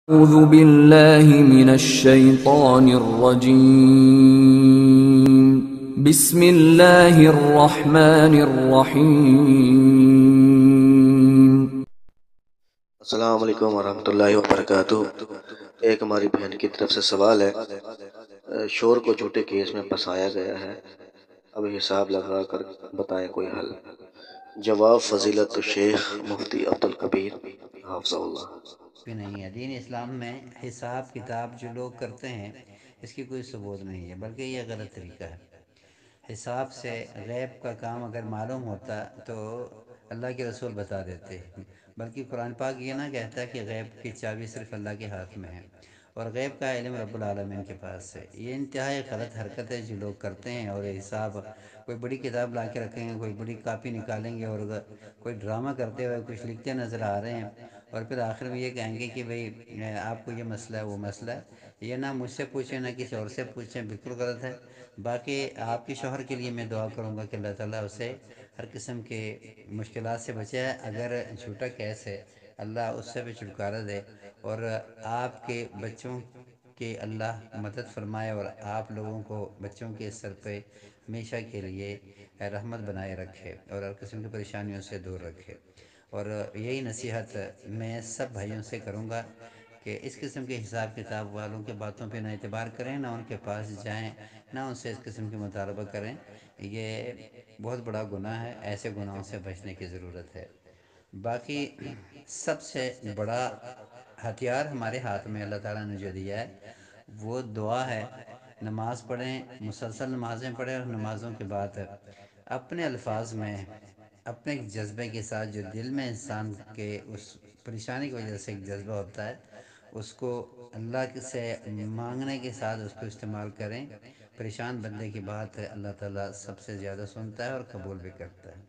أعوذ بالله من الشيطان الرجيم بسم الله الرحمن الرحيم السلام علیکم ورحمۃ اللہ وبرکاتہ۔ ایک ہماری بہن کی طرف سے سوال ہے، شور کو جھوٹے کیس میں پھنسایا گیا ہے، اب حساب لگا کر بتائیں کوئی حل۔ جواب فضیلت شیخ مفتی عبدالکبیر حافظ اللہ۔ بھی نہیں ہے دین اسلام میں حساب کتاب جو لوگ کرتے ہیں اس کی کوئی ثبوت نہیں ہے، بلکہ یہ غلط طریقہ ہے۔ حساب سے غیب کا کام اگر معلوم ہوتا تو اللہ کے رسول بتا دیتے، بلکہ قرآن پاک یہ نہ کہتا کہ غیب کی چابی صرف اللہ کے ہاتھ میں ہے اور غیب کا علم رب العالمین کے پاس ہے۔ یہ انتہائی غلط حرکت ہے جو لوگ کرتے ہیں، اور حساب کوئی بڑی کتاب لا کے رکھیں گے، کوئی بڑی کاپی نکالیں گے اور کوئی ڈرامہ کرتے ہوئے کچھ لکھتے نظر آ رہے ہیں، اور پھر آخر میں یہ کہیں گے کہ بھئی آپ کو یہ مسئلہ ہے وہ مسئلہ ہے۔ یہ نہ مجھ سے پوچھیں نہ کسی اور سے پوچھیں، بالکل غلط ہے۔ باقی آپ کے شوہر کے لیے میں دعا کروں گا کہ اللہ تعالیٰ اسے ہر قسم کے مشکلات سے بچائے۔ اگر جھوٹا کیس ہے اللہ اس سے بھی چھٹکارا دے، اور آپ کے بچوں کے اللہ مدد فرمائے، اور آپ لوگوں کو بچوں کے سر پہ ہمیشہ کے لیے رحمت بنائے رکھے اور ہر قسم کی پریشانیوں سے دور رکھے۔ اور یہی نصیحت میں سب بھائیوں سے کروں گا کہ اس قسم کے حساب کتاب والوں کے باتوں پہ نہ اعتبار کریں، نہ ان کے پاس جائیں، نہ ان سے اس قسم کی مطالبہ کریں۔ یہ بہت بڑا گناہ ہے، ایسے گناہوں سے بچنے کی ضرورت ہے۔ باقی سب سے بڑا ہتھیار ہمارے ہاتھ میں اللہ تعالیٰ نے جو دیا ہے وہ دعا ہے۔ نماز پڑھیں، مسلسل نمازیں پڑھیں، اور نمازوں کے بعد اپنے الفاظ میں اپنے جذبے کے ساتھ جو دل میں انسان کے اس پریشانی کی وجہ سے ایک جذبہ ہوتا ہے اس کو اللہ سے مانگنے کے ساتھ اس کو استعمال کریں۔ پریشان بندے کی بات اللہ تعالیٰ سب سے زیادہ سنتا ہے اور قبول بھی کرتا ہے۔